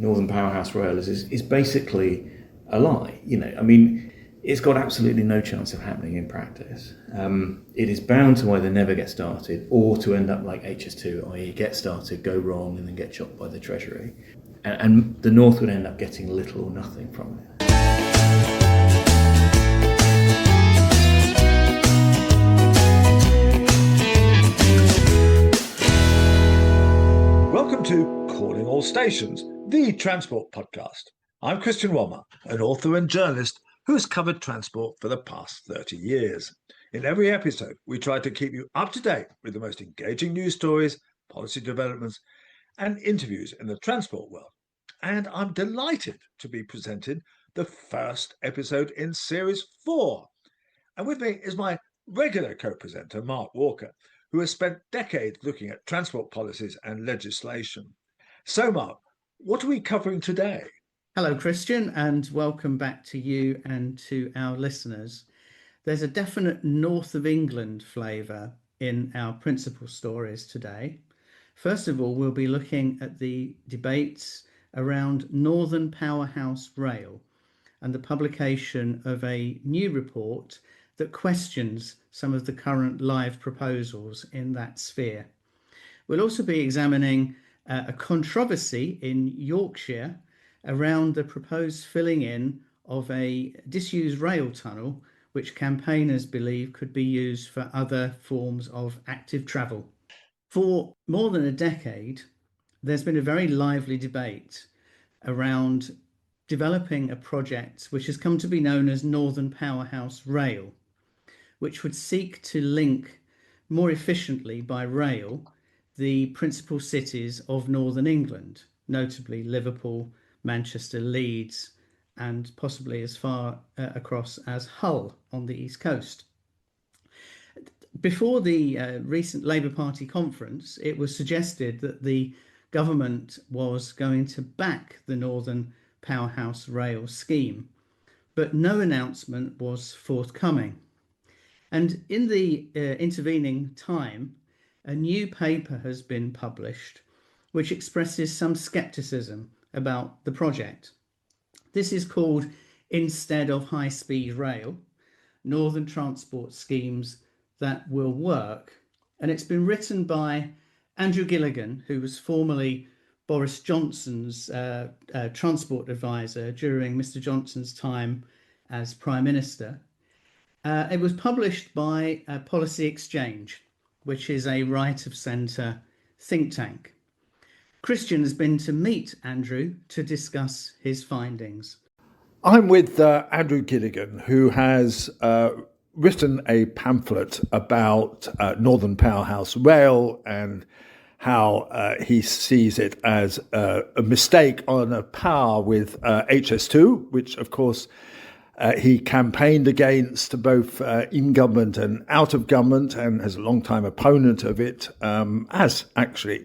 Northern Powerhouse Rail is basically a lie. I mean, it's got absolutely no chance of happening in practice. It is bound to either never get started or to end up like HS2, i.e. get started, go wrong, and then get chopped by the Treasury. And the North would end up getting little or nothing from it. Welcome to Calling All Stations, the transport podcast. I'm Christian Walmer, an author and journalist who has covered transport for the past 30 years. In every episode, we try to keep you up to date with the most engaging news stories, policy developments, and interviews in the transport world. And I'm delighted to be presenting the first episode in Series 4. And with me is my regular co-presenter, Mark Walker, who has spent decades looking at transport policies and legislation. So, Mark, what are we covering today? Hello, Christian, and welcome back to you and to our listeners. There's a definite North of England flavour in our principal stories today. First of all, we'll be looking at the debates around Northern Powerhouse Rail and the publication of a new report that questions some of the current live proposals in that sphere. We'll also be examining a controversy in Yorkshire around the proposed filling in of a disused rail tunnel, which campaigners believe could be used for other forms of active travel. For more than a decade, there's been a very lively debate around developing a project which has come to be known as Northern Powerhouse Rail, which would seek to link more efficiently by rail the principal cities of Northern England, notably Liverpool, Manchester, Leeds, and possibly as far across as Hull on the East Coast. Before the recent Labour Party conference, it was suggested that the government was going to back the Northern Powerhouse Rail scheme, but no announcement was forthcoming. And in the intervening time, a new paper has been published which expresses some scepticism about the project. This is called Instead of High-Speed Rail, Northern Transport Schemes That Will Work. And it's been written by Andrew Gilligan, who was formerly Boris Johnson's transport advisor during Mr. Johnson's time as Prime Minister. It was published by Policy Exchange, which is a right-of-centre think tank. Christian has been to meet Andrew to discuss his findings. I'm with Andrew Gilligan, who has written a pamphlet about Northern Powerhouse Rail and how he sees it as a mistake on a par with HS2, which, of course, he campaigned against both in government and out of government, and as a long-time opponent of it, as actually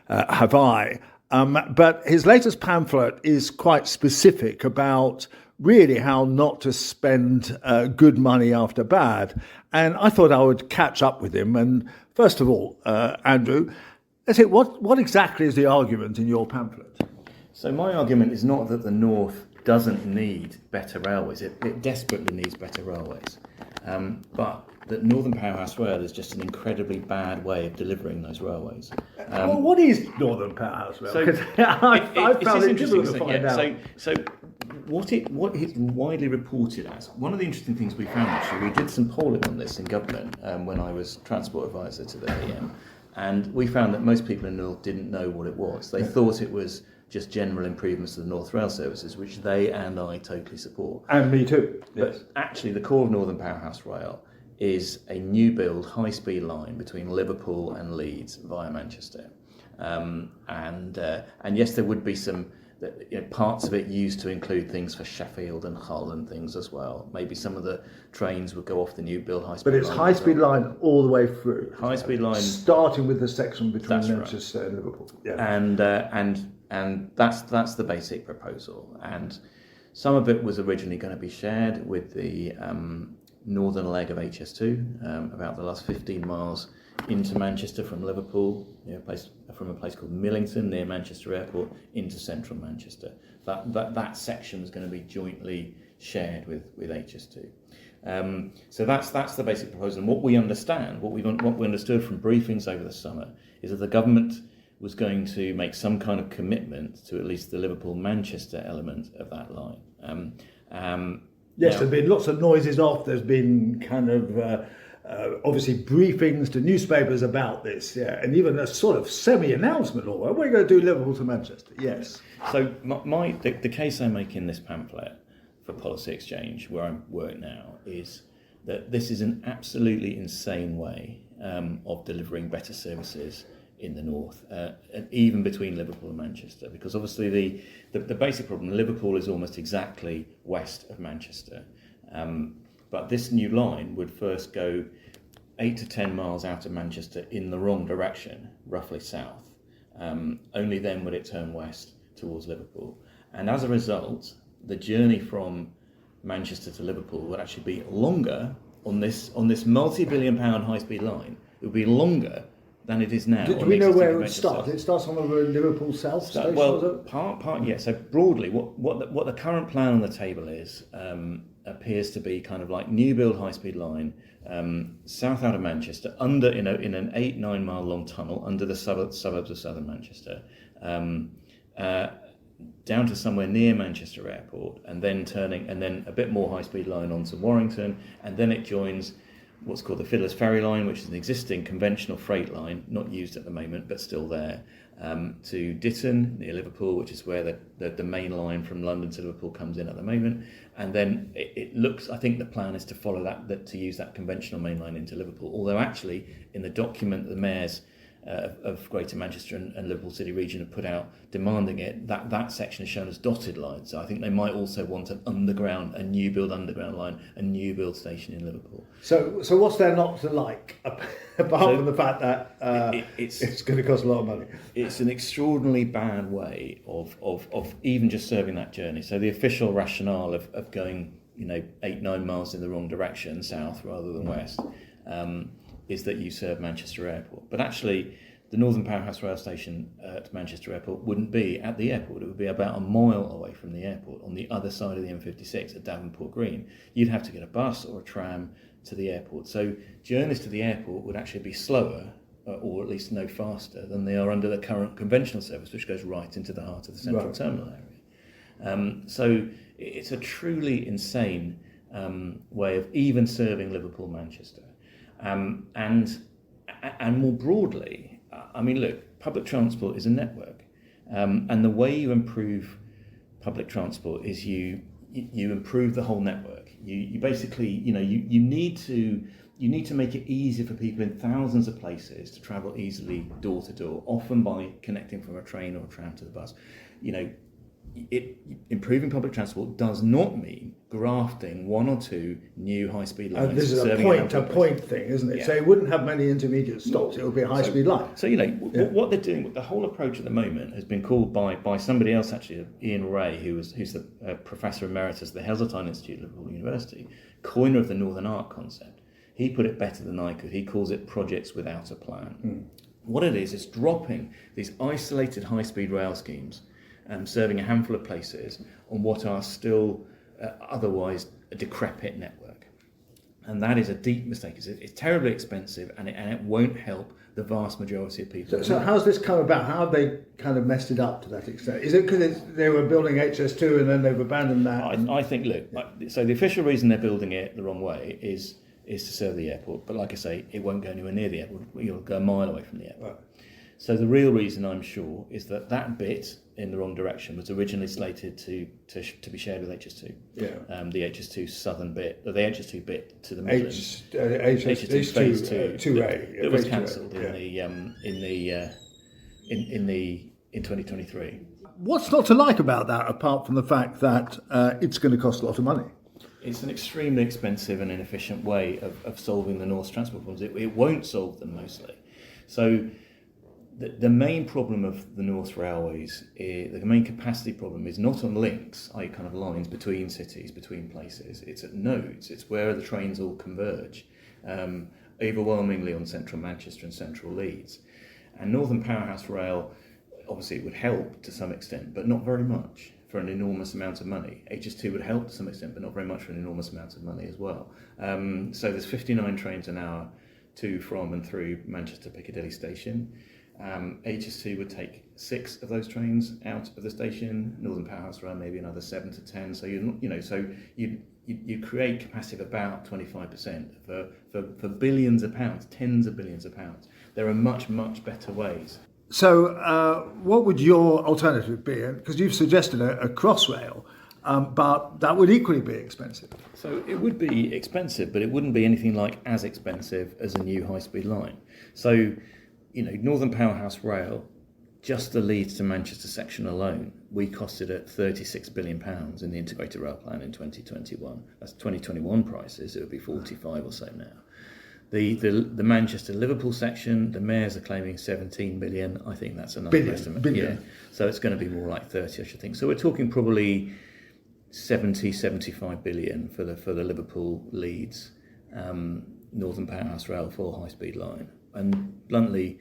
have I. But his latest pamphlet is quite specific about really how not to spend good money after bad. And I thought I would catch up with him. And first of all, Andrew, let's say, what exactly is the argument in your pamphlet? So my argument is not that the North doesn't need better railways. It desperately needs better railways. But that Northern Powerhouse Rail is just an incredibly bad way of delivering those railways. Well, what is Northern Powerhouse Rail? So I found it difficult to find out. So what it's widely reported as, one of the interesting things we found, actually, we did some polling on this in government when I was transport advisor to the AM, and we found that most people in the North didn't know what it was. They thought it was just general improvements to the North Rail services, which they and I totally support. And me too, yes. But actually, the core of Northern Powerhouse Rail is a new build high-speed line between Liverpool and Leeds via Manchester. And yes, there would be some parts of it used to include things for Sheffield and Hull and things as well. Maybe some of the trains would go off the new build high-speed line. But it's high-speed line all the way through. High-speed line. Starting with the section between Manchester and Liverpool. Yeah. And that's the basic proposal. And some of it was originally going to be shared with the northern leg of HS2. About the last 15 miles into Manchester from Liverpool, from a place called Millington near Manchester Airport into central Manchester. That section is going to be jointly shared with HS2. So that's the basic proposal. And what we understood from briefings over the summer is that the government was going to make some kind of commitment to at least the Liverpool-Manchester element of that line. Yes, there's been lots of noises off. There's been kind of obviously briefings to newspapers about this, and even a sort of semi-announcement. Or we're going to do Liverpool to Manchester. Yes. So the case I make in this pamphlet for Policy Exchange, where I work now, is that this is an absolutely insane way of delivering better services in the north, and even between Liverpool and Manchester, because obviously the basic problem, Liverpool is almost exactly west of Manchester, but this new line would first go 8 to 10 miles out of Manchester in the wrong direction, roughly south. Only then would it turn west towards Liverpool, and as a result, the journey from Manchester to Liverpool would actually be longer on this multi-billion-pound high-speed line. It would be longer than it is now. Do we know where it would start? It starts on the Liverpool South station. Well, part yeah. So broadly, what the current plan on the table is appears to be kind of like new build high-speed line south out of Manchester, under in an 8-9 mile long tunnel under the suburbs of southern Manchester, down to somewhere near Manchester Airport, and then a bit more high-speed line onto Warrington, and then it joins what's called the Fiddler's Ferry line, which is an existing conventional freight line, not used at the moment, but still there, to Ditton, near Liverpool, which is where the main line from London to Liverpool comes in at the moment. And then it looks, I think the plan is to follow that to use that conventional main line into Liverpool. Although actually, in the document the mayors of Greater Manchester and Liverpool City Region have put out demanding it, that section is shown as dotted lines. So I think they might also want a new build underground line, a new build station in Liverpool. So what's there not to like, apart from the fact that it's going to cost a lot of money? It's an extraordinarily bad way of even just serving that journey. So the official rationale of going 8-9 miles in the wrong direction, south rather than west, is that you serve Manchester Airport. But actually, the Northern Powerhouse Rail station at Manchester Airport wouldn't be at the airport. It would be about a mile away from the airport, on the other side of the M56 at Davenport Green. You'd have to get a bus or a tram to the airport. So journeys to the airport would actually be slower, or at least no faster, than they are under the current conventional service, which goes right into the heart of the central terminal area. So it's a truly insane way of even serving Liverpool-Manchester. And more broadly, I mean, look, public transport is a network, and the way you improve public transport is you improve the whole network. You basically, you need to make it easier for people in thousands of places to travel easily door to door, often by connecting from a train or a tram to the bus. Improving public transport does not mean grafting one or two new high-speed lines. This is a point-to-point thing, isn't it? Yeah. So it wouldn't have many intermediate stops. It would be a high-speed line. So what they're doing, the whole approach at the moment has been called by somebody else, actually, Ian Ray, who's the Professor Emeritus at the Heseltine Institute at Liverpool University, coiner of the Northern Arc concept. He put it better than I could. He calls it projects without a plan. What it is dropping these isolated high-speed rail schemes, serving a handful of places on what are still otherwise a decrepit network. And that is a deep mistake. It's terribly expensive, and it won't help the vast majority of people. So how's this come about? How have they kind of messed it up to that extent? Is it because they were building HS2 and then they've abandoned that? I think, so the official reason they're building it the wrong way is to serve the airport. But like I say, it won't go anywhere near the airport. You'll go a mile away from the airport. Right. So the real reason, I'm sure, is that bit in the wrong direction was originally slated to be shared with HS2. Yeah. The HS2 southern bit, or the HS2 bit to the Midlands. HS2 phase 2A. It was cancelled in 2023. What's not to like about that, apart from the fact that it's going to cost a lot of money? It's an extremely expensive and inefficient way of solving the North's transport problems. It won't solve them mostly. So the main problem of the North Railways, the main capacity problem is not on links, i.e. kind of lines between cities, between places. It's at nodes. It's where the trains all converge. overwhelmingly on central Manchester and central Leeds. And Northern Powerhouse Rail, obviously it would help to some extent, but not very much for an enormous amount of money. HS2 would help to some extent, but not very much for an enormous amount of money as well. So there's 59 trains an hour to, from and through Manchester Piccadilly Station. HS2 would take 6 of those trains out of the station. Northern Powerhouse Rail maybe another 7 to 10. So you create capacity of about 25% for billions of pounds, tens of billions of pounds. There are much better ways. So what would your alternative be? Because you've suggested a crossrail, but that would equally be expensive. So it would be expensive, but it wouldn't be anything like as expensive as a new high-speed line. So, Northern Powerhouse Rail, just the Leeds to Manchester section alone, we costed at £36 billion in the integrated rail plan in 2021. That's 2021 prices. It would be 45 or so now. The Manchester Liverpool section, the mayors are claiming 17 billion. I think that's another estimate. Billion. Yeah. So it's going to be more like 30, I should think. So we're talking probably 75 billion for the Liverpool Leeds Northern Powerhouse Rail full high speed line. And bluntly,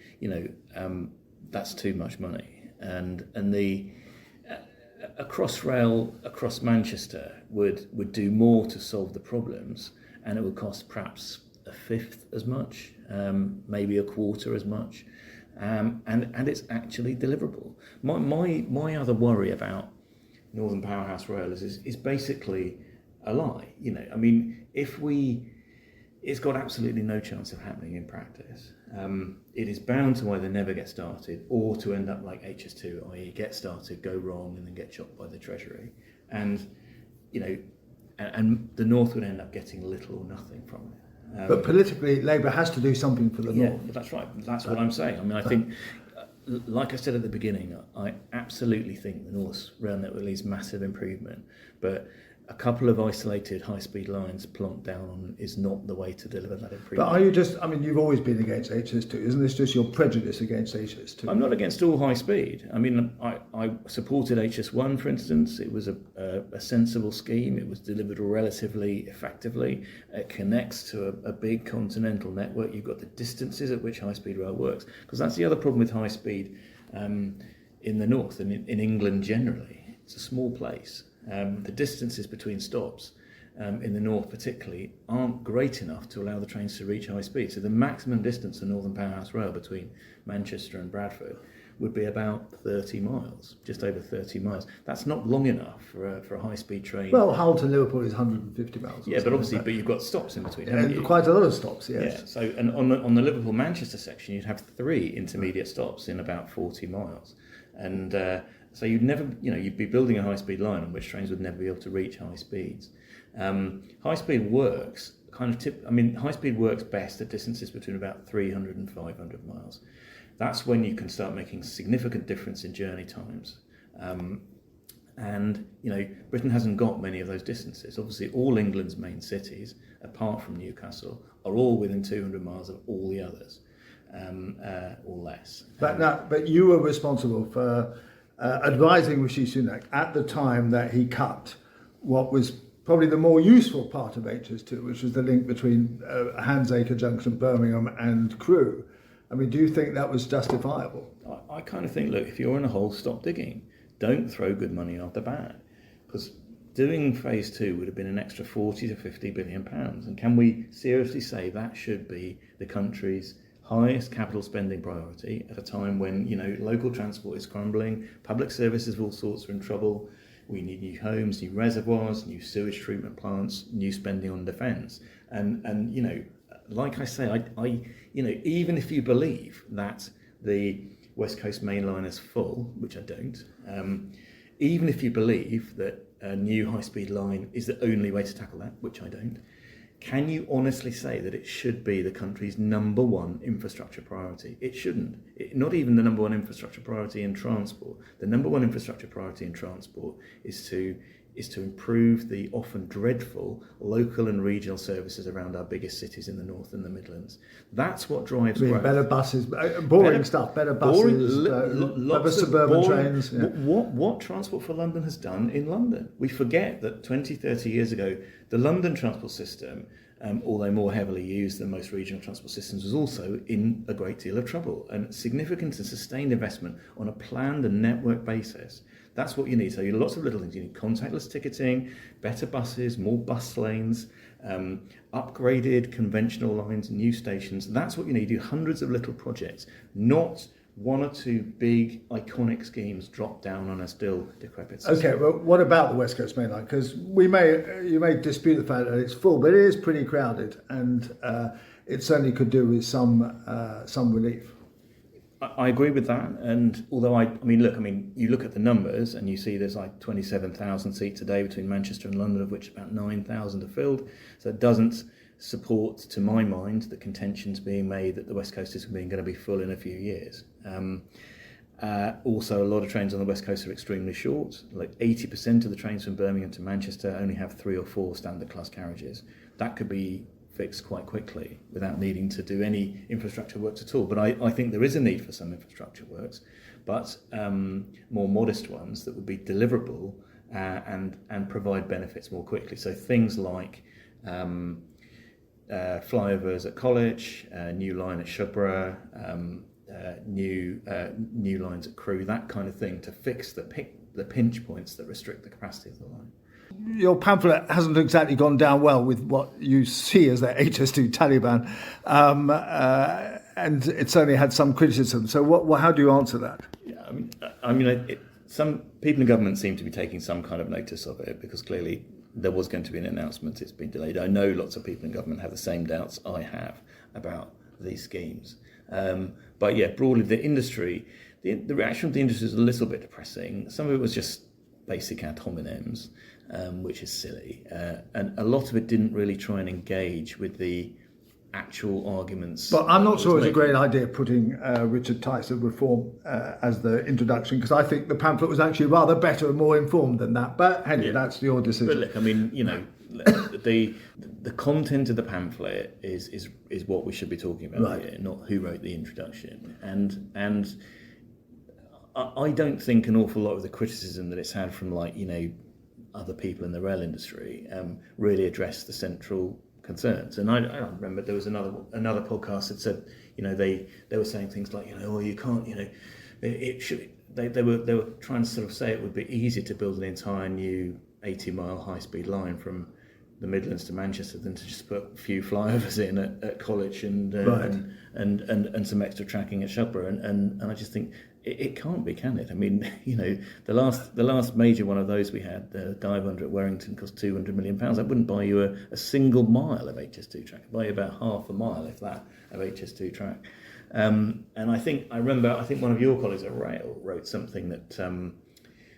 that's too much money. And a crossrail across Manchester would do more to solve the problems, and it would cost perhaps a fifth as much, maybe a quarter as much, and it's actually deliverable. My other worry about Northern Powerhouse Rail is basically a lie. It's got absolutely no chance of happening in practice. It is bound to either never get started or to end up like HS2, i.e. get started, go wrong, and then get chopped by the Treasury. And the North would end up getting little or nothing from it. But politically, Labour has to do something for the North. Yeah, that's right. That's what I'm saying. I think, like I said at the beginning, I absolutely think the North's rail network needs massive improvement. But a couple of isolated high-speed lines plonked down on is not the way to deliver that improvement. But are you you've always been against HS2. Isn't this just your prejudice against HS2? I'm not against all high speed. I supported HS1, for instance. It was a sensible scheme. It was delivered relatively effectively. It connects to a big continental network. You've got the distances at which high-speed rail works. Because that's the other problem with high speed in the north and in England generally. It's a small place. The distances between stops in the north particularly aren't great enough to allow the trains to reach high speed. So the maximum distance on Northern Powerhouse Rail between Manchester and Bradford would be about 30 miles, just over 30 miles. That's not long enough for a high-speed train. Well, Hull to Liverpool is 150 miles. Yeah, but obviously, you've got stops in between, haven't you? Quite a lot of stops, yes. Yeah. So, and on the Liverpool-Manchester section, you'd have 3 intermediate stops in about 40 miles, and so you'd be building a high-speed line on which trains would never be able to reach high speeds. High-speed works high-speed works best at distances between about 300 and 500 miles. That's when you can start making significant difference in journey times. And Britain hasn't got many of those distances. Obviously, all England's main cities, apart from Newcastle, are all within 200 miles of all the others, or less. But you were responsible for advising Rishi Sunak at the time that he cut what was probably the more useful part of HS2, which was the link between Handsacre Junction, Birmingham, and Crewe. Do you think that was justifiable? I kind of think, look, if you're in a hole, stop digging. Don't throw good money after bad. Because doing phase 2 would have been an extra 40 to 50 billion pounds. And can we seriously say that should be the country's highest capital spending priority at a time when, local transport is crumbling, public services of all sorts are in trouble, we need new homes, new reservoirs, new sewage treatment plants, new spending on defence. And like I say, even if you believe that the West Coast Main Line is full, which I don't, even if you believe that a new high-speed line is the only way to tackle that, which I don't, can you honestly say that it should be the country's number one infrastructure priority? It shouldn't. Not even the number one infrastructure priority in transport. The number one infrastructure priority in transport is to improve the often dreadful local and regional services around our biggest cities in the north and the Midlands. That's what drives growth. Better buses, better buses, better suburban trains. Yeah. What Transport for London has done in London. We forget that 20, 30 years ago, the London transport system although more heavily used than most regional transport systems, was also in a great deal of trouble. And significant and sustained investment on a planned and network basis, that's what you need. So you need lots of little things. You need contactless ticketing, better buses, more bus lanes, upgraded conventional lines, new stations. That's what you need. You do hundreds of little projects, not one or two big iconic schemes dropped down on a still decrepit system. Okay, well, what about the West Coast Main Line? Because you may dispute the fact that it's full, but it is pretty crowded, and it certainly could do with some relief. I agree with that, and although you look at the numbers and you see there's like 27,000 seats a day between Manchester and London, of which about 9,000 are filled, so it doesn't support, to my mind, the contentions being made that the West Coast is going to be full in a few years. Also, a lot of trains on the West Coast are extremely short. Like 80% of the trains from Birmingham to Manchester only have 3 or 4 standard class carriages. That could be fixed quite quickly without needing to do any infrastructure works at all. But I think there is a need for some infrastructure works, but more modest ones that would be deliverable and provide benefits more quickly. So things like flyovers at College, new line at Shugborough, new lines at Crewe, that kind of thing, to fix the pinch points that restrict the capacity of the line. Your pamphlet hasn't exactly gone down well with what you see as the HS2 Taliban, and it certainly had some criticism. So how do you answer that? Yeah, some people in government seem to be taking some kind of notice of it, because clearly there was going to be an announcement. It's been delayed. I know lots of people in government have the same doubts I have about these schemes. But yeah, broadly, the industry, the reaction of the industry is a little bit depressing. Some of it was just basic ad hominems, which is silly. And a lot of it didn't really try and engage with the actual arguments. But I'm not sure it's a great idea putting Richard Tice of Reform as the introduction, because I think the pamphlet was actually rather better and more informed than that. But anyway, that's your decision. But look, the content of the pamphlet is what we should be talking about here, not who wrote the introduction. And I don't think an awful lot of the criticism that it's had from other people in the rail industry really addressed the central concerns. And I remember there was another podcast that said, they were saying things like, you can't, it should. They were trying to sort of say it would be easier to build an entire new 80-mile high-speed line from the Midlands to Manchester than to just put a few flyovers in at College and some extra tracking at Shugborough. And I just think it can't be, can it? I mean, the last major one of those we had, the dive under at Warrington, cost £200 million. That wouldn't buy you a single mile of HS2 track. It'd buy you about half a mile, if that, of HS2 track. And I remember one of your colleagues at Rail wrote something that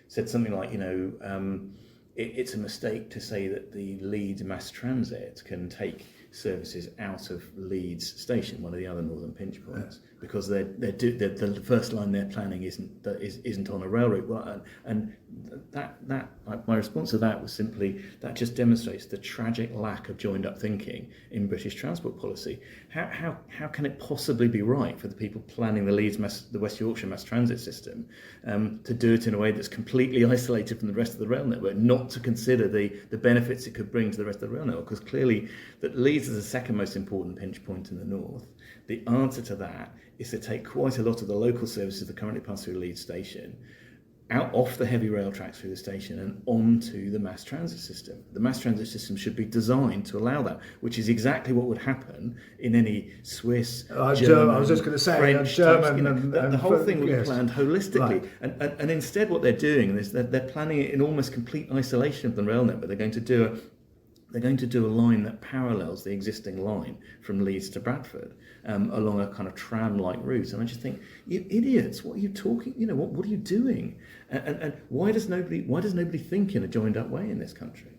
said something like, it's a mistake to say that the Leeds mass transit can take services out of Leeds station, one of the other northern pinch points, because the first line they're planning isn't on a rail route. Well, and that my response to that was simply that just demonstrates the tragic lack of joined up thinking in British transport policy. How can it possibly be right for the people planning the West Yorkshire mass transit system to do it in a way that's completely isolated from the rest of the rail network, not to consider the benefits it could bring to the rest of the rail network? Because clearly that Leeds is the second most important pinch point in the north. The answer to that is to take quite a lot of the local services that currently pass through Leeds station out off the heavy rail tracks through the station and onto the mass transit system. The mass transit system should be designed to allow that, which is exactly what would happen in any Swiss, German, I was just going to say, French, German, the whole thing would be planned holistically. Right. And instead what they're doing is they're planning it in almost complete isolation of the rail network. They're going to do a line that parallels the existing line from Leeds to Bradford along a kind of tram-like route. And I just think, you idiots, what are you talking? What are you doing? And why does nobody think in a joined-up way in this country?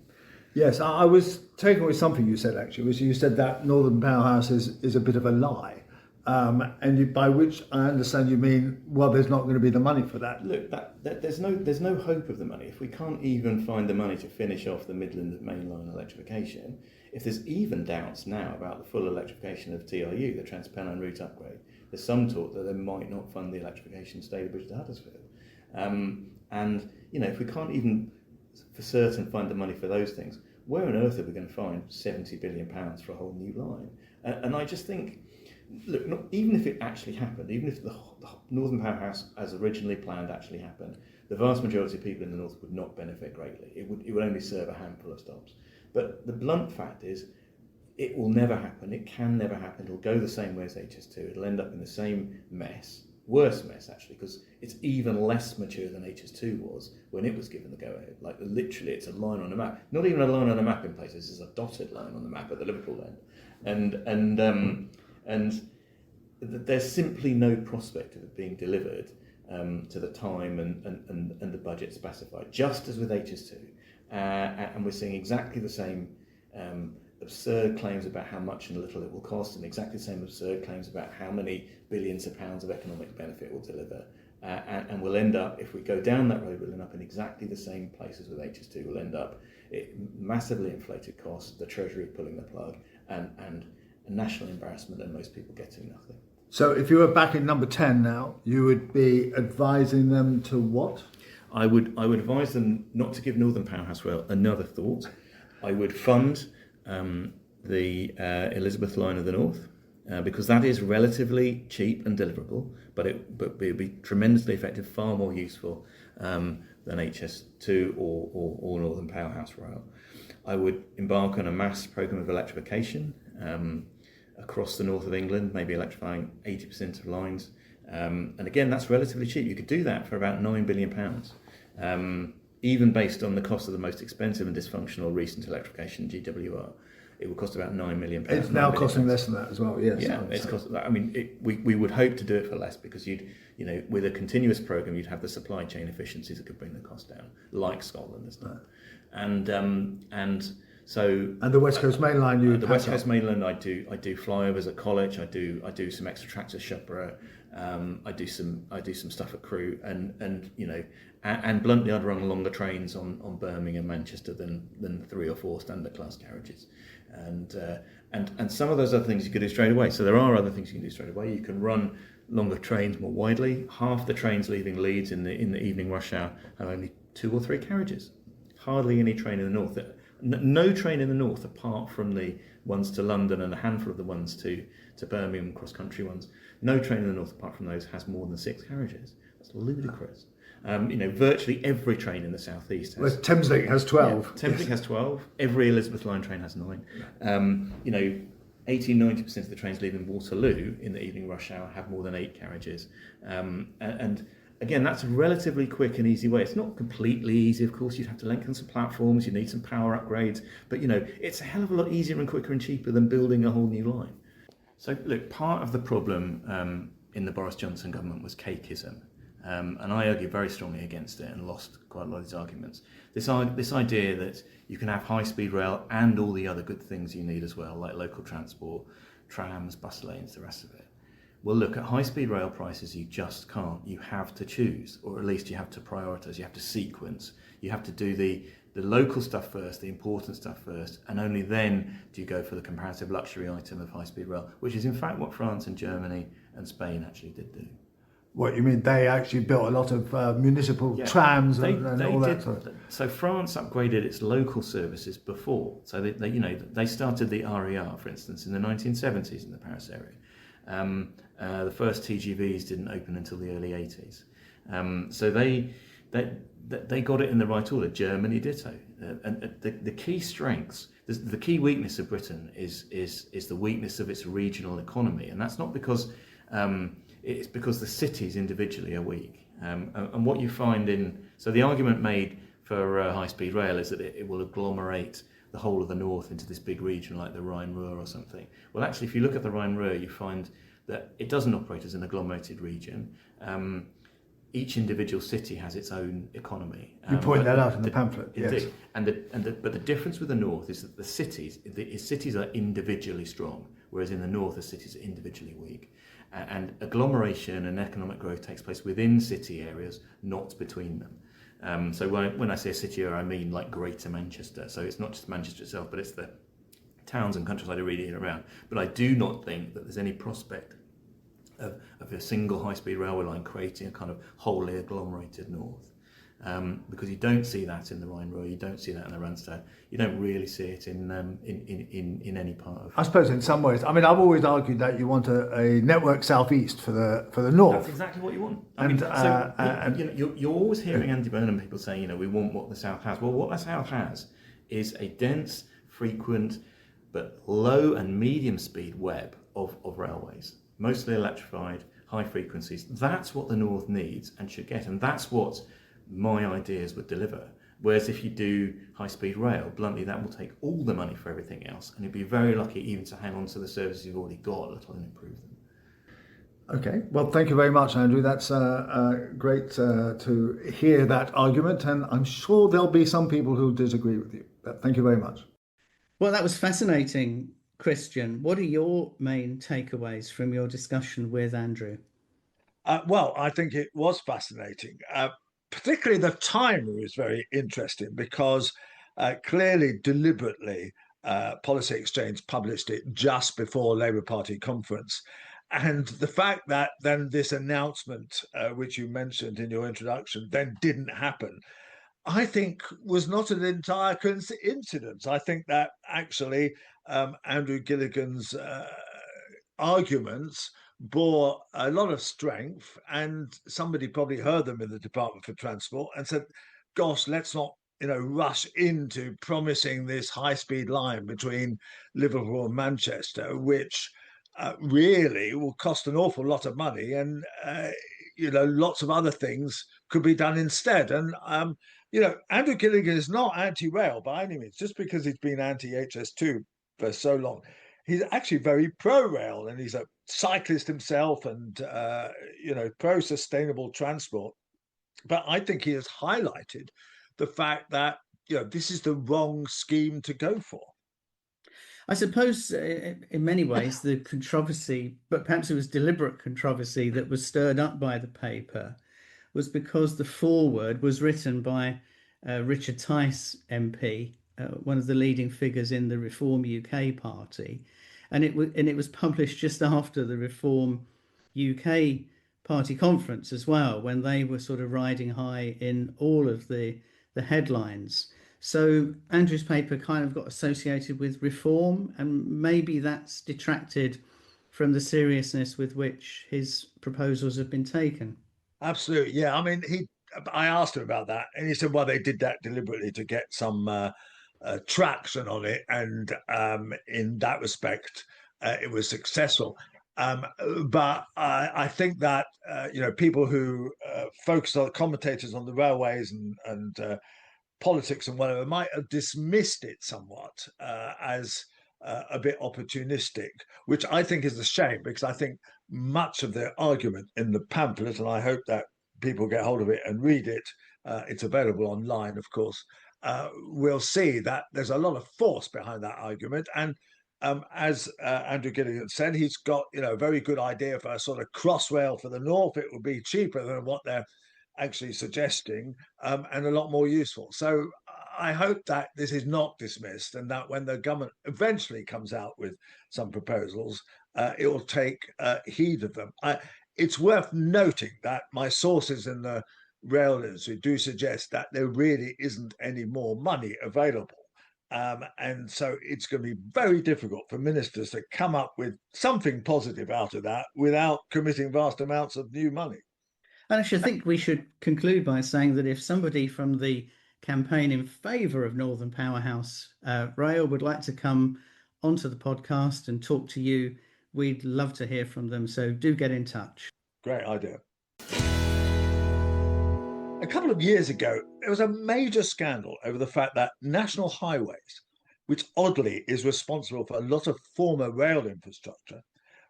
Yes, I was taken with something you said, actually, was you said that Northern Powerhouse is a bit of a lie. By which I understand you mean, well, there's not going to be the money for that. Look, there's no hope of the money. If we can't even find the money to finish off the Midland mainline electrification, if there's even doubts now about the full electrification of TRU, the Trans-Pennine Route upgrade, there's some talk that they might not fund the electrification of Stalybridge to Huddersfield. And if we can't even for certain find the money for those things, where on earth are we going to find £70 billion for a whole new line? And I just think, look, even if it actually happened, even if the Northern Powerhouse as originally planned actually happened, the vast majority of people in the north would not benefit greatly. It would only serve a handful of stops. But the blunt fact is, it will never happen. It can never happen. It'll go the same way as HS2. It'll end up in the same mess, worse mess actually, because it's even less mature than HS2 was when it was given the go-ahead. Like literally, it's a line on a map. Not even a line on a map in places. It's a dotted line on the map at the Liverpool end, and there's simply no prospect of it being delivered to the time and the budget specified. Just as with HS2, and we're seeing exactly the same. Absurd claims about how much and little it will cost, and exactly the same absurd claims about how many billions of pounds of economic benefit it will deliver. And we'll end up, if we go down that road, we'll end up in exactly the same places with HS2. We'll end up massively inflated costs, the Treasury pulling the plug, and a national embarrassment, and most people getting nothing. So if you were back in number 10 now, you would be advising them to what? I would advise them not to give Northern Powerhouse Rail another thought. I would fund the Elizabeth line of the North, because that is relatively cheap and deliverable, but it would be tremendously effective, far more useful than HS2 or Northern Powerhouse Rail. I would embark on a mass programme of electrification across the north of England, maybe electrifying 80% of lines. And again, that's relatively cheap. You could do that for about £9 billion. Even based on the cost of the most expensive and dysfunctional recent electrification, GWR, it would cost about £9 million. It's now costing less than that as well. Yes. Yeah, it's cost. I mean, we would hope to do it for less, because with a continuous program, you'd have the supply chain efficiencies that could bring the cost down, like Scotland has done. And so the West Coast Main Line, the West Coast Main Line, I do flyovers at College. I do some extra tracks at Shuttborough. I do some stuff at Crewe, and bluntly, I'd run longer trains on Birmingham, Manchester than 3 or 4 standard class carriages, and some of those other things you could do straight away. So there are other things you can do straight away. You can run longer trains more widely. Half the trains leaving Leeds in the evening rush hour have only 2 or 3 carriages. Hardly any train in the north. No train in the north, apart from the ones to London and a handful of the ones to Birmingham, cross-country ones. No train in the north, apart from those, has more than 6 carriages. That's ludicrous. Virtually every train in the southeast has. Well, Thameslink has 12. Yeah, Thameslink has 12. Every Elizabeth line train has 9. 80-90% of the trains leaving Waterloo in the evening rush hour have more than 8 carriages. And again, that's a relatively quick and easy way. It's not completely easy, of course. You'd have to lengthen some platforms, you need some power upgrades, but it's a hell of a lot easier and quicker and cheaper than building a whole new line. So look, part of the problem in the Boris Johnson government was cakeism. And I argue very strongly against it and lost quite a lot of these arguments. This idea that you can have high-speed rail and all the other good things you need as well, like local transport, trams, bus lanes, the rest of it. Well, look, at high-speed rail prices, you just can't. You have to choose, or at least you have to prioritise, you have to sequence. You have to do the local stuff first, the important stuff first, and only then do you go for the comparative luxury item of high-speed rail, which is in fact what France and Germany and Spain actually did do. What you mean? They actually built a lot of municipal trams and all that sort of thing. So France upgraded its local services before. So they started the RER, for instance, in the 1970s in the Paris area. The first TGVs didn't open until the early 80s. So they got it in the right order. Germany ditto. And the key strengths, the key weakness of Britain is the weakness of its regional economy, and that's not because. It's because the cities individually are weak. And what you find so the argument made for high-speed rail is that it will agglomerate the whole of the north into this big region like the Rhine-Ruhr or something. Well, actually, if you look at the Rhine-Ruhr, you find that it doesn't operate as an agglomerated region. Each individual city has its own economy. You point that out in the pamphlet, indeed. Yes. But the difference with the north is that the cities are individually strong, whereas in the north the cities are individually weak. And agglomeration and economic growth takes place within city areas, not between them. So when I say a city area, I mean like Greater Manchester. So it's not just Manchester itself, but it's the towns and countryside immediately around. But I do not think that there's any prospect of a single high-speed railway line creating a kind of wholly agglomerated north. because you don't see that in the Rhine Royal, you don't see that in the Randstad, you don't really see it in any part of. I suppose in some ways, I mean, I've always argued that you want a network southeast for the north. That's exactly what you want. You're always hearing Andy Burnham people say, we want what the south has. Well, what the south has is a dense, frequent, but low and medium speed web of railways, mostly electrified, high frequencies. That's what the north needs and should get, and that's what my ideas would deliver. Whereas if you do high-speed rail, bluntly, that will take all the money for everything else, and you'd be very lucky even to hang on to the services you've already got, let alone improve them. Okay, well, thank you very much, Andrew. That's great to hear that argument, and I'm sure there'll be some people who disagree with you. But thank you very much. Well, that was fascinating, Christian. What are your main takeaways from your discussion with Andrew? Well, I think it was fascinating. Particularly the timing was very interesting because clearly, deliberately, Policy Exchange published it just before Labour Party conference. And the fact that then this announcement, which you mentioned in your introduction, then didn't happen, I think was not an entire coincidence. I think that actually Andrew Gilligan's arguments bore a lot of strength, and somebody probably heard them in the Department for Transport and said, gosh, let's not rush into promising this high-speed line between Liverpool and Manchester, which really will cost an awful lot of money, and lots of other things could be done instead. And Andrew Gilligan is not anti-rail by any means, just because he's been anti-HS2 for so long. He's actually very pro-rail, and he's a cyclist himself, and pro-sustainable transport. But I think he has highlighted the fact that this is the wrong scheme to go for. I suppose in many ways the controversy, but perhaps it was deliberate controversy that was stirred up by the paper, was because the foreword was written by Richard Tice MP, one of the leading figures in the Reform UK party, and it was published just after the Reform UK party conference as well, when they were sort of riding high in all of the headlines. So Andrew's paper kind of got associated with Reform, and maybe that's detracted from the seriousness with which his proposals have been taken. Absolutely, yeah. I mean, I asked him about that, and he said, well, they did that deliberately to get some traction on it, and in that respect, it was successful. But I think that people who focus on commentators on the railways and politics and whatever might have dismissed it somewhat as a bit opportunistic, which I think is a shame, because I think much of the argument in the pamphlet, and I hope that people get hold of it and read it, it's available online, of course, we'll see that there's a lot of force behind that argument. And as Andrew Gilligan said, he's got a very good idea for a sort of crossrail for the north. It would be cheaper than what they're actually suggesting, and a lot more useful. So I hope that this is not dismissed, and that when the government eventually comes out with some proposals, it will take heed of them. It's worth noting that my sources in the rail industry do suggest that there really isn't any more money available. And so it's going to be very difficult for ministers to come up with something positive out of that without committing vast amounts of new money. And actually, I think we should conclude by saying that if somebody from the campaign in favour of Northern Powerhouse Rail would like to come onto the podcast and talk to you, we'd love to hear from them. So do get in touch. Great idea. A couple of years ago, there was a major scandal over the fact that National Highways, which oddly is responsible for a lot of former rail infrastructure,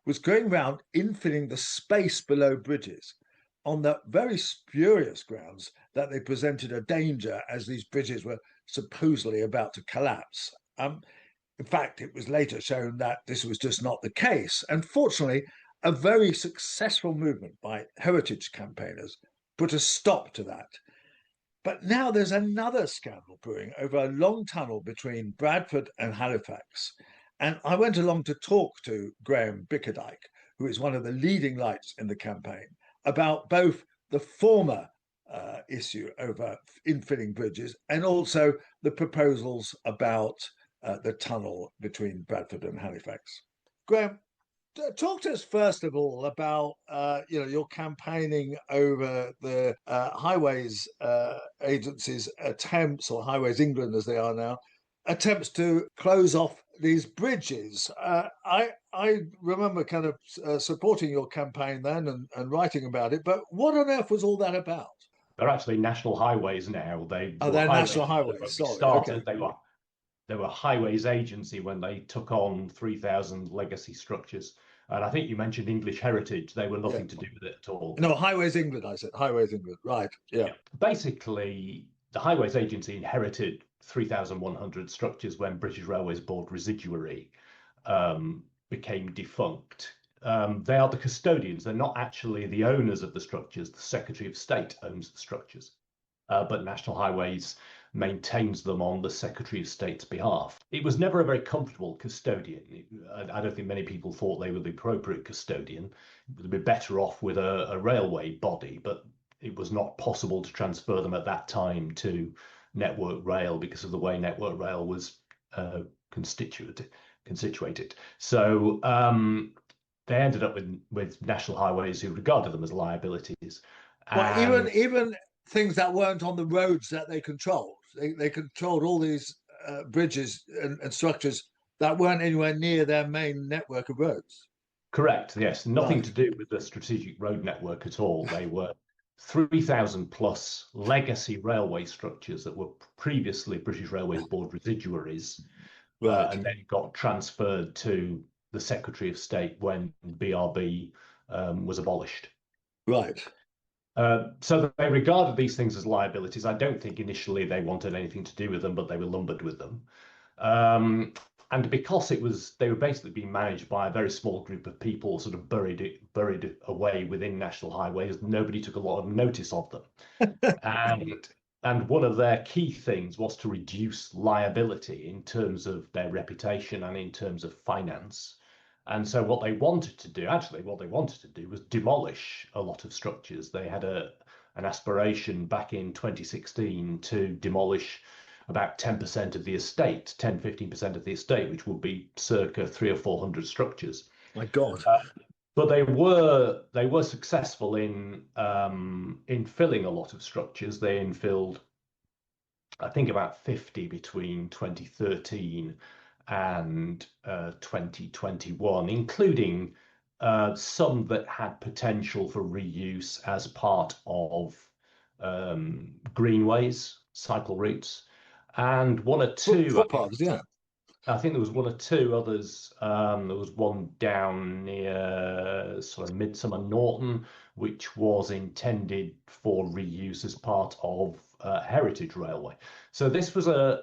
was going around infilling the space below bridges on the very spurious grounds that they presented a danger as these bridges were supposedly about to collapse. In fact, it was later shown that this was just not the case. And fortunately, a very successful movement by heritage campaigners put a stop to that. But now there's another scandal brewing over a long tunnel between Bradford and Halifax. And I went along to talk to Graeme Bickerdike, who is one of the leading lights in the campaign, about both the former issue over infilling bridges, and also the proposals about the tunnel between Bradford and Halifax. Graeme, talk to us first of all about your campaigning over the Highways Agency's attempts, or Highways England as they are now, attempts to close off these bridges. I remember kind of supporting your campaign then and writing about it, but what on earth was all that about? They're actually national highways now. They Oh, were they're highways national highways. when we Sorry, started. okay. They were Highways Agency when they took on 3,000 legacy structures. And I think you mentioned English heritage. They were nothing to do with it at all. No, Highways England, I said. Highways England, right. Yeah. Basically, the Highways Agency inherited 3,100 structures when British Railways Board residuary became defunct. They are the custodians. They're not actually the owners of the structures. The Secretary of State owns the structures. But National Highways maintains them on the Secretary of State's behalf. It was never a very comfortable custodian. I don't think many people thought they were the appropriate custodian. It would be better off with a railway body, but it was not possible to transfer them at that time to Network Rail because of the way Network Rail was constituted. So they ended up with National Highways, who regarded them as liabilities. Well, even things that weren't on the roads that they controlled. They controlled all these bridges and structures that weren't anywhere near their main network of roads. Correct, yes. Nothing Right. to do with the strategic road network at all. They were 3,000 plus legacy railway structures that were previously British Railways Board residuaries, Right. and then got transferred to the Secretary of State when BRB was abolished. Right. So they regarded these things as liabilities. I don't think initially they wanted anything to do with them, but they were lumbered with them. And because they were basically being managed by a very small group of people, sort of buried away within National Highways, nobody took a lot of notice of them. And one of their key things was to reduce liability in terms of their reputation and in terms of finance. And so what they wanted to do was demolish a lot of structures. They had an aspiration back in 2016 to demolish about 10% of the estate, 10-15% of the estate, which would be circa 300 or 400 structures. My God. But they were successful in filling a lot of structures. They infilled, I think, about 50 between 2013 and 2021, including some that had potential for reuse as part of greenways, cycle routes, and one or two. Footpaths, yeah. I think there was one or two others. There was one down near sort of Midsummer Norton, which was intended for reuse as part of Heritage Railway. So this was a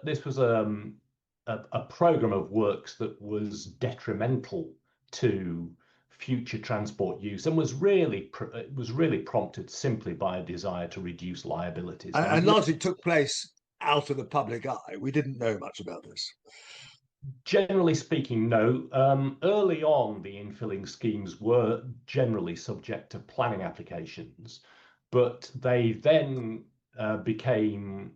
program of works that was detrimental to future transport use and was really prompted simply by a desire to reduce liabilities. And largely took place out of the public eye. We didn't know much about this. Generally speaking, no. Early on, the infilling schemes were generally subject to planning applications, but they then became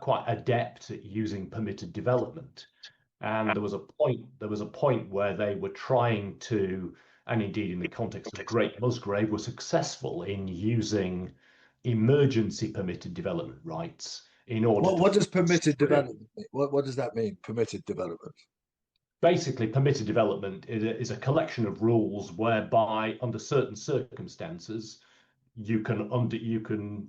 quite adept at using permitted development. And there was a point where they were trying to, and indeed in the context of Great Musgrave, were successful in using emergency permitted development rights in order. What does permitted development mean? What does that mean? Permitted development. Basically, permitted development is a collection of rules whereby, under certain circumstances, you can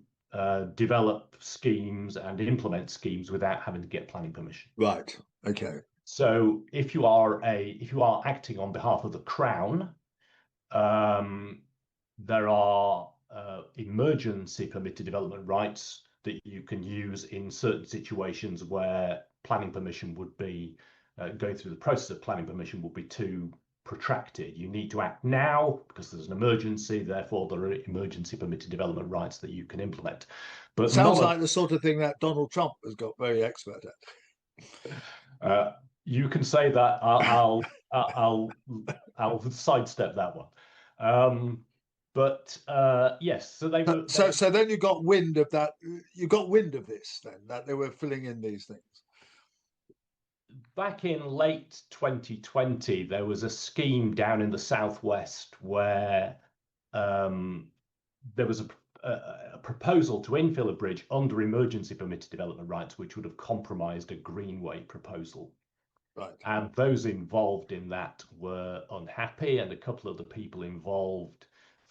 develop schemes and implement schemes without having to get planning permission. Right. Okay. So, if you are acting on behalf of the Crown, there are emergency permitted development rights that you can use in certain situations where planning permission would be going through the process of planning permission would be too protracted. You need to act now because there's an emergency, therefore there are emergency permitted development rights that you can implement. But sounds like the sort of thing that Donald Trump has got very expert at. You can say that. I'll sidestep that one. But yes, so they were. So then you got wind of that. You got wind of this then, that they were filling in these things. Back in late 2020, there was a scheme down in the southwest where there was a proposal to infill a bridge under emergency permitted development rights, which would have compromised a greenway proposal. Right. And those involved in that were unhappy, and a couple of the people involved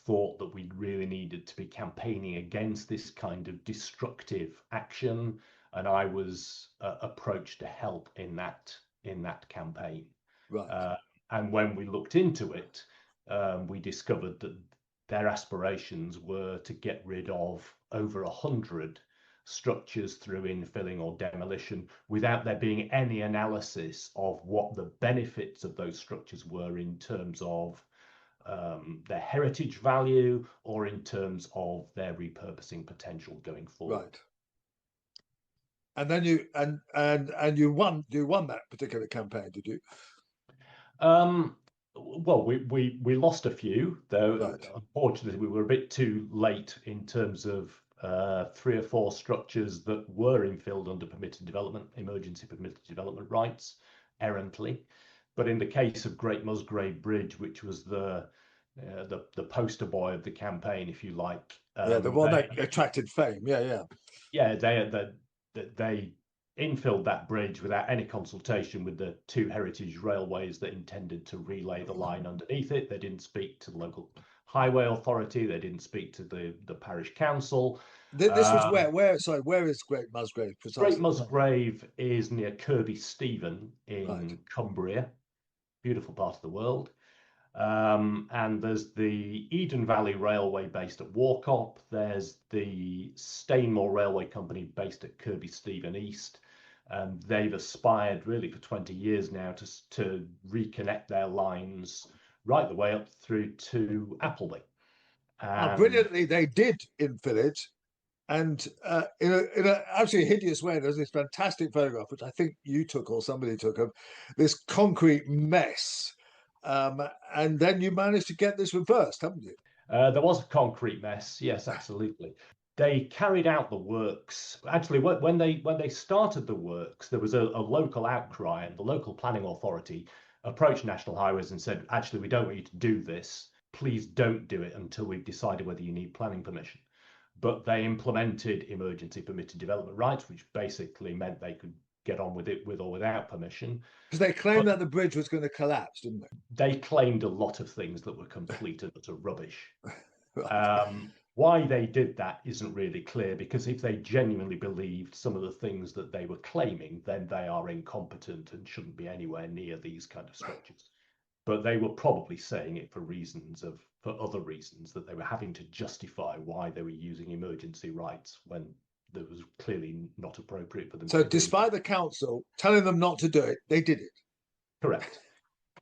thought that we really needed to be campaigning against this kind of destructive action. And I was approached to help in that campaign. Right. And when we looked into it, we discovered that their aspirations were to get rid of over 100 structures through infilling or demolition without there being any analysis of what the benefits of those structures were in terms of their heritage value or in terms of their repurposing potential going forward. Right. And then you won that particular campaign, did you? Well, we lost a few, though. Right. Unfortunately, we were a bit too late in terms of 3 or 4 structures that were infilled under permitted development, emergency permitted development rights, errantly. But in the case of Great Musgrave Bridge, which was the poster boy of the campaign, if you like, the one that attracted fame. Yeah, they infilled that bridge without any consultation with the 2 heritage railways that intended to relay the line underneath it. They didn't speak to the local highway authority. They didn't speak to the parish council. This was where? Sorry, where is Great Musgrave precisely? Great Musgrave is near Kirby Stephen in Cumbria, beautiful part of the world. And there's the Eden Valley Railway based at Warcop. There's the Stainmore Railway Company based at Kirby Stephen East. And they've aspired really for 20 years now to reconnect their lines right the way up through to Appleby. Brilliantly, they did infill it. And in an absolutely hideous way, there's this fantastic photograph, which I think you took or somebody took, of this concrete mess. And then you managed to get this reversed, haven't you? There was a concrete mess. Yes, absolutely. They carried out the works. Actually, when they started the works, there was a local outcry, and the local planning authority approached National Highways and said, actually, we don't want you to do this. Please don't do it until we've decided whether you need planning permission. But they implemented emergency permitted development rights, which basically meant they could get on with it with or without permission. Because they claimed that the bridge was going to collapse, didn't they? They claimed a lot of things that were complete and utter rubbish. Right. Why they did that isn't really clear, because if they genuinely believed some of the things that they were claiming, then they are incompetent and shouldn't be anywhere near these kind of structures. But they were probably saying it for other reasons, that they were having to justify why they were using emergency rights when that was clearly not appropriate for them. So despite the council telling them not to do it, they did it. Correct.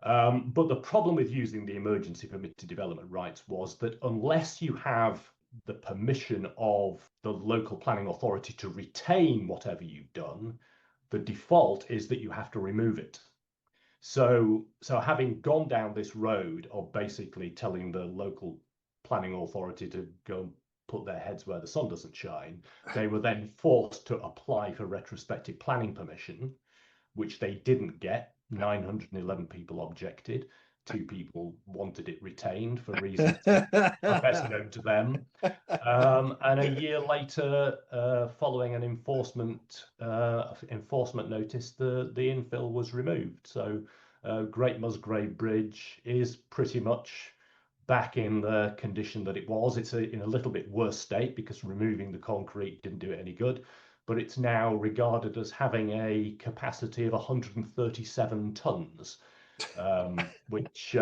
But the problem with using the emergency permitted development rights was that unless you have the permission of the local planning authority to retain whatever you've done, the default is that you have to remove it. So having gone down this road of basically telling the local planning authority to go and put their heads where the sun doesn't shine, they were then forced to apply for retrospective planning permission, which they didn't get. 911 people objected. 2 people wanted it retained for reasons that are best known to them. And a year later, following an enforcement notice, the infill was removed. So Great Musgrave Bridge is pretty much back in the condition that it was. It's in a little bit worse state because removing the concrete didn't do it any good. But it's now regarded as having a capacity of 137 tons, which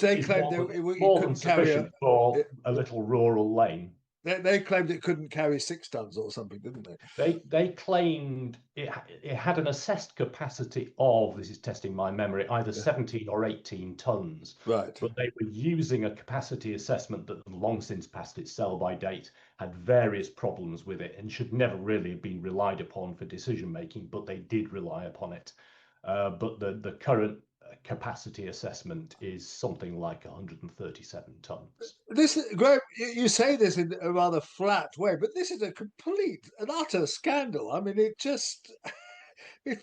they claimed more than sufficient for a little rural lane. They claimed it couldn't carry 6 tons or something, didn't they? They claimed it had an assessed capacity of, this is testing my memory, either 17 or 18 tons. Right. But they were using a capacity assessment that long since passed its sell-by date, had various problems with it, and should never really have been relied upon for decision making, but they did rely upon it. but the current capacity assessment is something like 137 tons. This is Graham. You say this in a rather flat way, but this is a complete and utter scandal. I mean, it's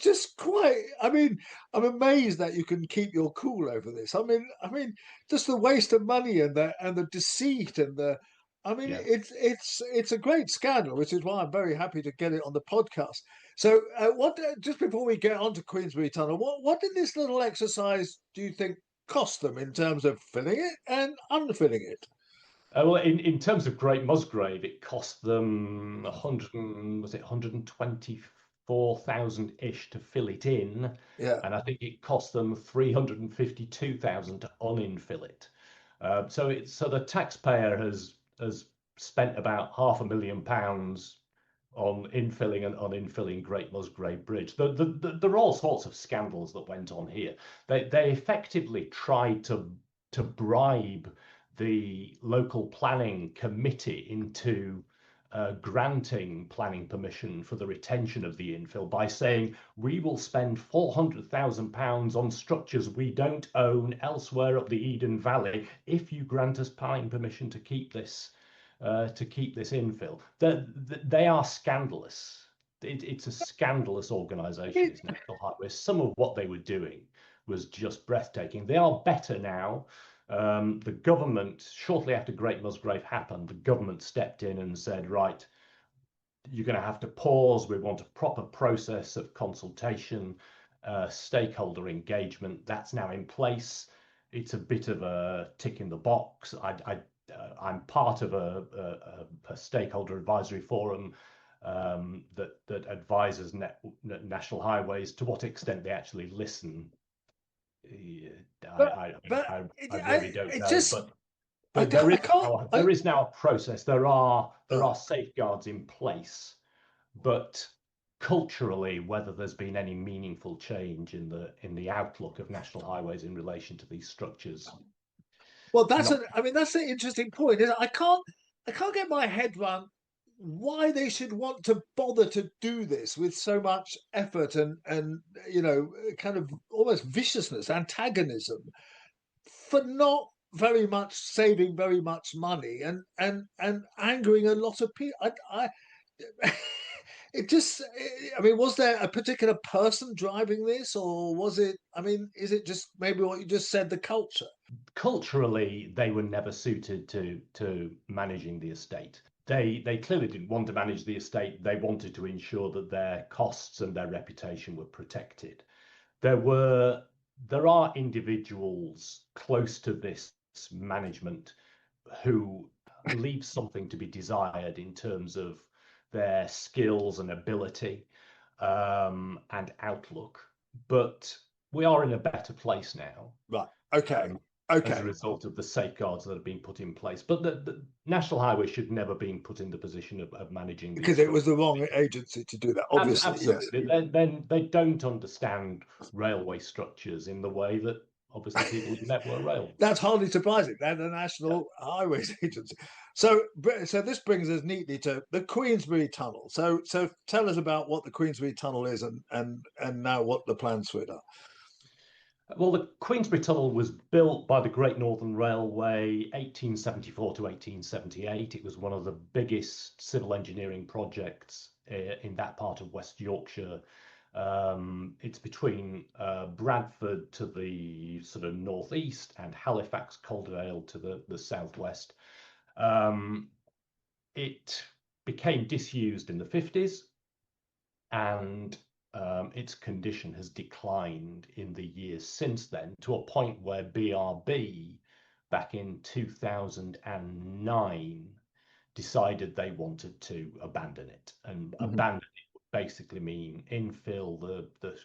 just quite. I mean, I'm amazed that you can keep your cool over this. I mean, just the waste of money and the deceit and the. I mean, Yeah. it's a great scandal, which is why I'm very happy to get it on the podcast. So, what just before we get on to Queensbury Tunnel, what did this little exercise do you think cost them in terms of filling it and unfilling it? Well, in terms of Great Musgrave, it cost them 100 was it 124,000 ish to fill it in, Yeah, and I think it cost them 352,000 to uninfill it. So the taxpayer has spent about £500,000 on infilling and uninfilling Great Musgrave Bridge. There are all sorts of scandals that went on here. They effectively tried to bribe the local planning committee into granting planning permission for the retention of the infill by saying we will spend £400,000 on structures we don't own elsewhere up the Eden Valley if you grant us planning permission to keep this infill. They are scandalous. It's a scandalous organisation, is National Highways. Some of what they were doing was just breathtaking. They are better now. The government, shortly after Great Musgrave happened, the government stepped in and said, right, you're going to have to pause. We want a proper process of consultation, stakeholder engagement. That's now in place. It's a bit of a tick in the box. I'm part of a stakeholder advisory forum that advises National Highways. To what extent they actually listen, but I really don't it know. just But I can't. there is now a process. There are safeguards in place, but culturally, whether there's been any meaningful change in the outlook of National Highways in relation to these structures. Well, Not that's an interesting point. I can't get my head around why they should want to bother to do this with so much effort and kind of almost viciousness, antagonism for not very much saving very much money and angering a lot of people. It just, I mean, was there a particular person driving this, or was it? I mean, is it just maybe what you just said, the culture? culturally, they were never suited to managing the estate. They clearly didn't want to manage the estate. They wanted to ensure that their costs and their reputation were protected. There are individuals close to this management who leave something to be desired in terms of their skills and ability, and outlook. But we are in a better place now, Right. Okay. um, as a Okay. result of the safeguards that have been put in place. But the National Highway should never been put in the position of managing these Because it was structures. the wrong agency to do that. Obviously, yes. Absolutely. Then they don't understand railway structures in the way that obviously people who Network Rail. That's hardly surprising. They're the Yeah. National Highways Agency. So this brings us neatly to the Queensbury Tunnel. So tell us about what the Queensbury Tunnel is and now what the plans for it are. Well, the Queensbury Tunnel was built by the Great Northern Railway 1874 to 1878. It was one of the biggest civil engineering projects in that part of West Yorkshire. It's between Bradford to the sort of northeast and Halifax, Calderdale to the southwest. It became disused in the 50s, and its condition has declined in the years since then to a point where BRB, back in 2009, decided they wanted to abandon it. And abandon it would basically mean infill the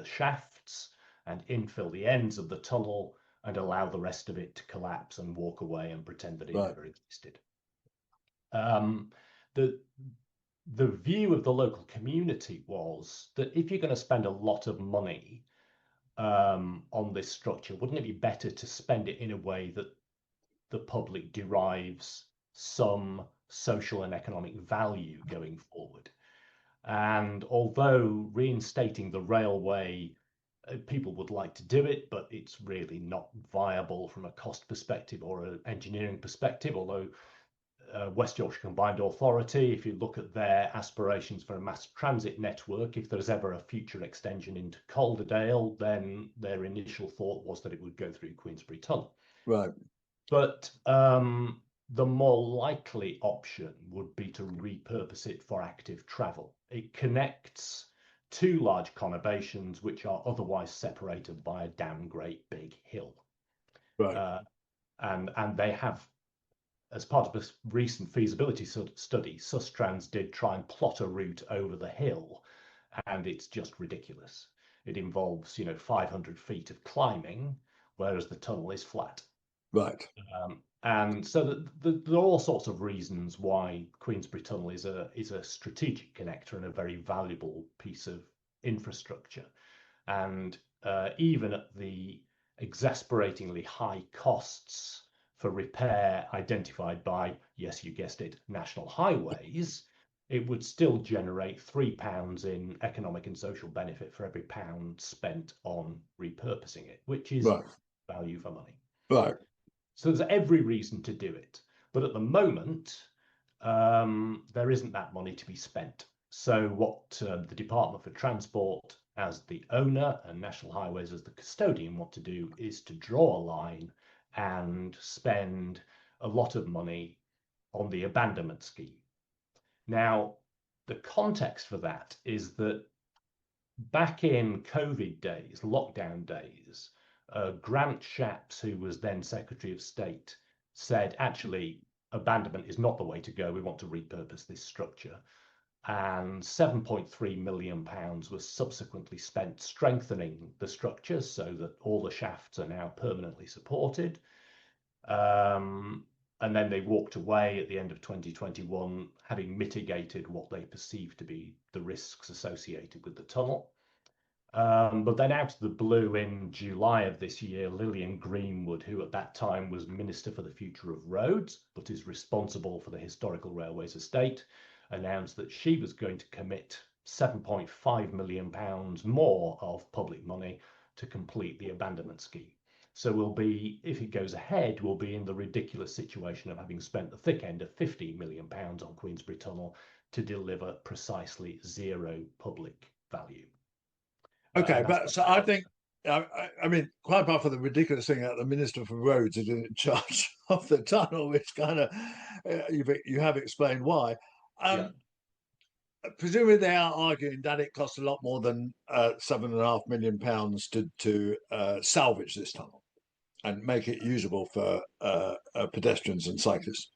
shafts and infill the ends of the tunnel and allow the rest of it to collapse and walk away and pretend that it Right. never existed. The view of the local community was that if you're going to spend a lot of money on this structure, wouldn't it be better to spend it in a way that the public derives some social and economic value going forward? And although reinstating the railway People would like to do it, but it's really not viable from a cost perspective or an engineering perspective, although West Yorkshire Combined Authority, if you look at their aspirations for a mass transit network, if there's ever a future extension into Calderdale, then their initial thought was that it would go through Queensbury Tunnel. Right. But the more likely option would be to repurpose it for active travel. It connects two large conurbations which are otherwise separated by a damn great big hill. Right. And they have, as part of a recent feasibility study, Sustrans did try and plot a route over the hill, and it's just ridiculous. It involves, 500 feet of climbing, whereas the tunnel is flat. Right. And so there are all sorts of reasons why Queensbury Tunnel is a strategic connector and a very valuable piece of infrastructure. And even at the exasperatingly high costs for repair identified by, yes, you guessed it, National Highways, it would still generate £3 in economic and social benefit for every pound spent on repurposing it, which is value for money. Right. So there's every reason to do it. But at the moment, there isn't that money to be spent. So what the Department for Transport as the owner and National Highways as the custodian want to do is to draw a line and spend a lot of money on the abandonment scheme. Now, the context for that is that back in COVID days, lockdown days, Grant Shapps, who was then Secretary of State, said, actually, abandonment is not the way to go. We want to repurpose this structure. And £7.3 million was subsequently spent strengthening the structure so that all the shafts are now permanently supported. And then they walked away at the end of 2021, having mitigated what they perceived to be the risks associated with the tunnel. But then out of the blue in July of this year, Lillian Greenwood, who at that time was Minister for the Future of Roads, but is responsible for the Historical Railways estate, announced that she was going to commit £7.5 million more of public money to complete the abandonment scheme. So we'll be, if it goes ahead, we'll be in the ridiculous situation of having spent the thick end of £15 million on Queensbury Tunnel to deliver precisely zero public value. Okay, but so I think, I mean, quite apart from the ridiculous thing that the Minister for Roads is in charge of the tunnel, which kind of you have explained why. Presumably, they are arguing that it costs a lot more than £7.5 million to salvage this tunnel and make it usable for pedestrians and cyclists.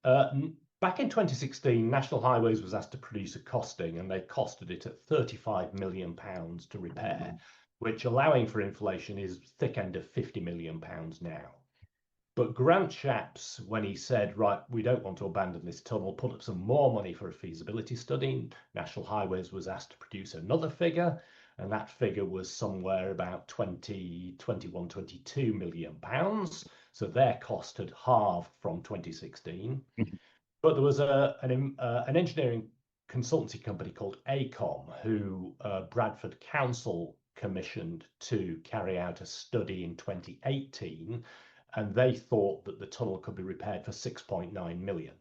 Back in 2016, National Highways was asked to produce a costing, and they costed it at £35 million to repair, which, allowing for inflation, is thick end of £50 million now. But Grant Shapps, when he said, right, we don't want to abandon this tunnel, put up some more money for a feasibility study. National Highways was asked to produce another figure, and that figure was somewhere about 21, 22 million pounds. So their cost had halved from 2016. But there was an engineering consultancy company called ACOM, who Bradford Council commissioned to carry out a study in 2018, and they thought that the tunnel could be repaired for 6.9 million.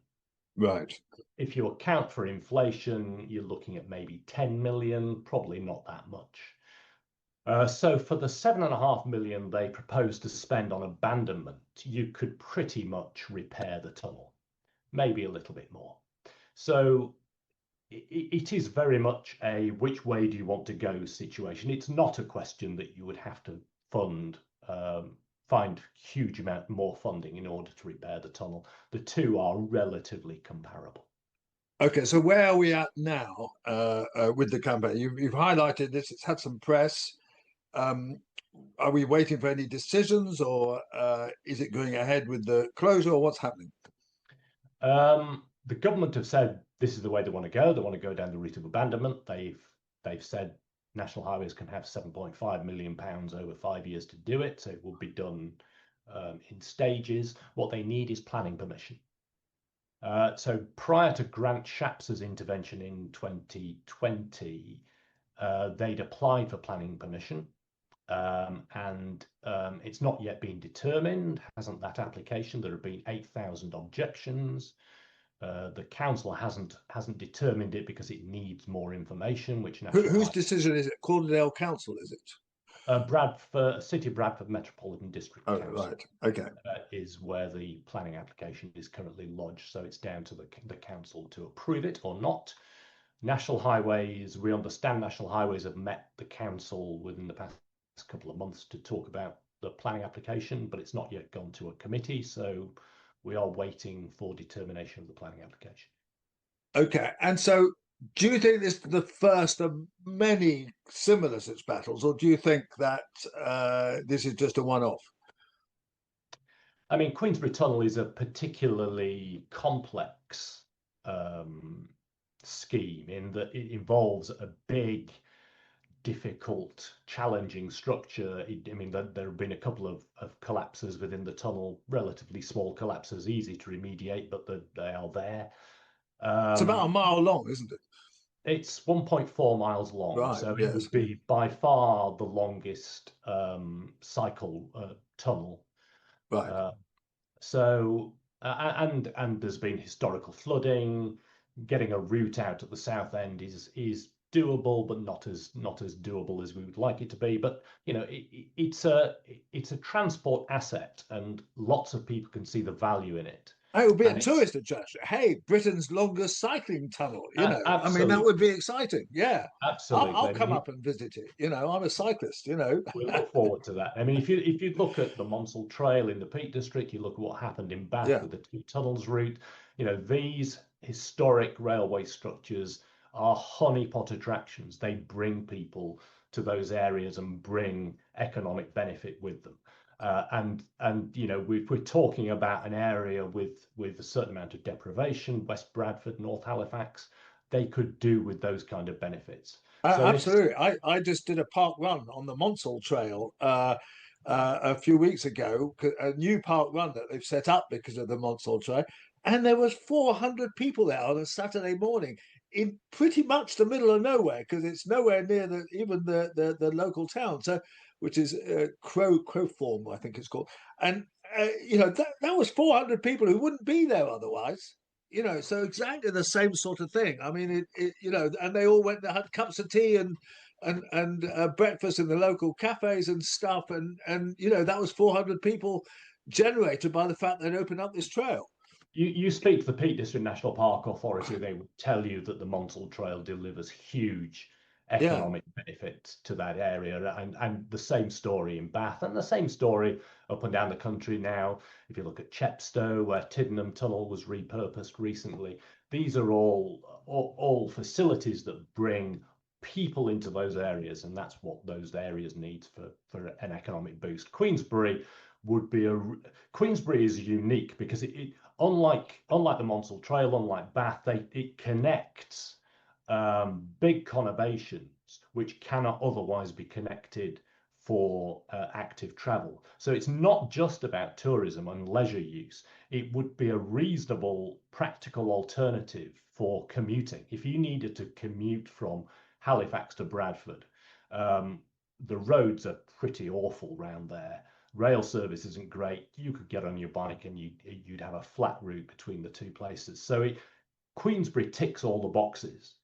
Right. If you account for inflation, you're looking at maybe 10 million, probably not that much. So for the 7.5 million they proposed to spend on abandonment, you could pretty much repair the tunnel, maybe a little bit more. So it is very much a which way do you want to go situation. It's not a question that you would have to find huge amount more funding in order to repair the tunnel. The two are relatively comparable. Okay, so where are we at now with the campaign? You've highlighted this, it's had some press. Are we waiting for any decisions, or is it going ahead with the closure, or what's happening? The government have said this is the way they want to go. They want to go down the route of abandonment. They've said National Highways can have £7.5 million over 5 years to do it. So it will be done in stages. What they need is planning permission. So prior to Grant Shapps' intervention in 2020, They'd applied for planning permission, and it's not yet been determined, hasn't that application? There have been 8,000 objections. The council hasn't determined it because it needs more information, which Whose decision is it? Calderdale Council, is it? Bradford, City of Bradford Metropolitan District Council. Right. Okay. Is where the planning application is currently lodged. So it's down to the council to approve it or not. National Highways, we understand National Highways have met the council within the past couple of months to talk about the planning application, but it's not yet gone to a committee. So we are waiting for determination of the planning application. Okay. And so do you think this is the first of many similar such battles, or do you think that this is just a one-off? I mean, Queensbury Tunnel is a particularly complex scheme in that it involves a big, difficult, challenging structure. I mean, there have been a couple of collapses within the tunnel, relatively small collapses, easy to remediate, but they are there. It's about a mile long, isn't it? It's 1.4 miles long, right, so yes. It would be by far the longest cycle tunnel. Right. And there's been historical flooding. Getting a route out at the south end is doable, but not as doable as we would like it to be. But you know, it's a transport asset, and lots of people can see the value in it. It would be a tourist attraction. Hey, Britain's longest cycling tunnel. You know, I mean, that would be exciting. Yeah, absolutely. I'll come up and visit it. You know, I'm a cyclist. You know, we look forward to that. I mean, if you look at the Monsell Trail in the Peak District, you look at what happened in Bath with the Two Tunnels route. You know, these historic railway structures are honeypot attractions. They bring people to those areas and bring economic benefit with them. And you know, we're talking about an area with a certain amount of deprivation, West Bradford, North Halifax. They could do with those kind of benefits. So absolutely. I just did a park run on the Monsell Trail a few weeks ago, a new park run that they've set up because of the Monsell Trail, and there was 400 people there on a Saturday morning in pretty much the middle of nowhere, because it's nowhere near even the local town. So, which is Crowform, I think it's called. And you know, that was 400 people who wouldn't be there otherwise. You know, so exactly the same sort of thing. I mean, you know, and they all went, they had cups of tea and breakfast in the local cafes and stuff, and you know, that was 400 people generated by the fact they'd opened up this trail. You speak to the Peak District National Park Authority, they would tell you that the Monsell Trail delivers huge economic benefit to that area, and the same story in Bath, and the same story up and down the country now. If you look at Chepstow, where Tiddenham Tunnel was repurposed recently, these are all facilities that bring people into those areas, and that's what those areas need for an economic boost. Queensbury is unique because it unlike the Monsell Trail, unlike Bath, it connects big conurbations which cannot otherwise be connected for active travel. So it's not just about tourism and leisure use. It would be a reasonable, practical alternative for commuting. If you needed to commute from Halifax to Bradford, the roads are pretty awful round there. Rail service isn't great. You could get on your bike and you'd have a flat route between the two places. So Queensbury ticks all the boxes.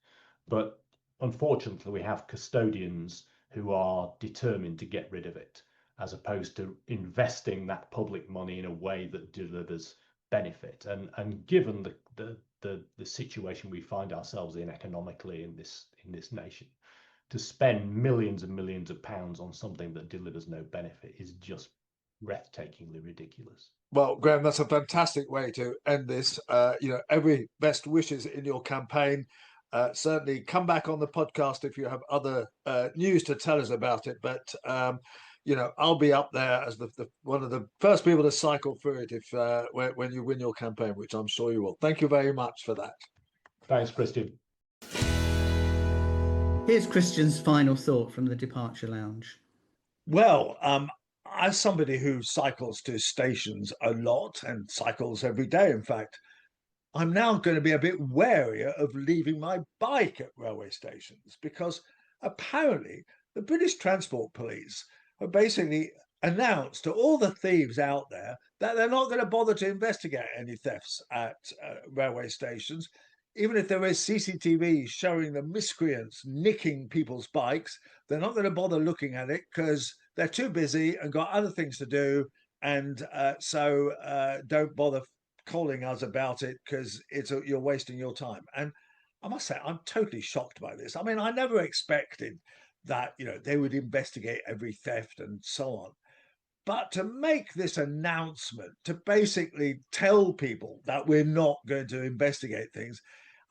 But unfortunately, we have custodians who are determined to get rid of it, as opposed to investing that public money in a way that delivers benefit. And given the situation we find ourselves in economically in this nation, to spend millions and millions of pounds on something that delivers no benefit is just breathtakingly ridiculous. Well, Graeme, that's a fantastic way to end this. You know, every best wishes in your campaign. Certainly come back on the podcast if you have other news to tell us about it. But, you know, I'll be up there as one of the first people to cycle through it when you win your campaign, which I'm sure you will. Thank you very much for that. Thanks, Christian. Here's Christian's final thought from the Departure Lounge. Well, as somebody who cycles to stations a lot and cycles every day, in fact, I'm now going to be a bit warier of leaving my bike at railway stations because apparently the British Transport Police have basically announced to all the thieves out there that they're not going to bother to investigate any thefts at railway stations. Even if there is CCTV showing the miscreants nicking people's bikes, they're not going to bother looking at it because they're too busy and got other things to do. And so don't bother calling us about it because you're wasting your time. And I must say, I'm totally shocked by this. I mean, I never expected that, they would investigate every theft and so on. But to make this announcement, to basically tell people that we're not going to investigate things,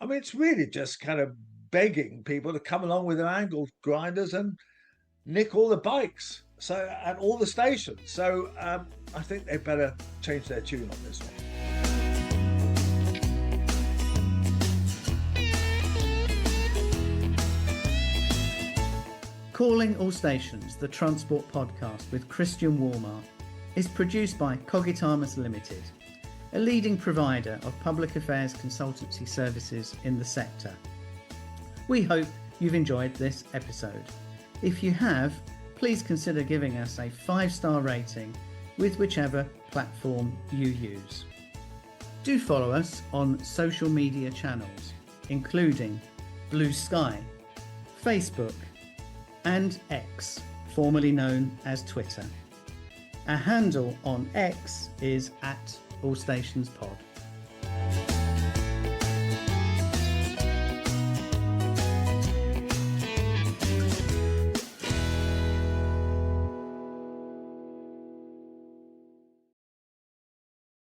I mean, it's really just kind of begging people to come along with their angle grinders and nick all the bikes at all the stations. So I think they better change their tune on this one. Calling All Stations, the Transport Podcast with Christian Walmart, is produced by Cogitamus Limited, a leading provider of public affairs consultancy services in the sector. We hope you've enjoyed this episode. If you have, please consider giving us a 5-star rating with whichever platform you use. Do follow us on social media channels, including Blue Sky, Facebook, and X, formerly known as Twitter. Our handle on X is @AllStationsPod.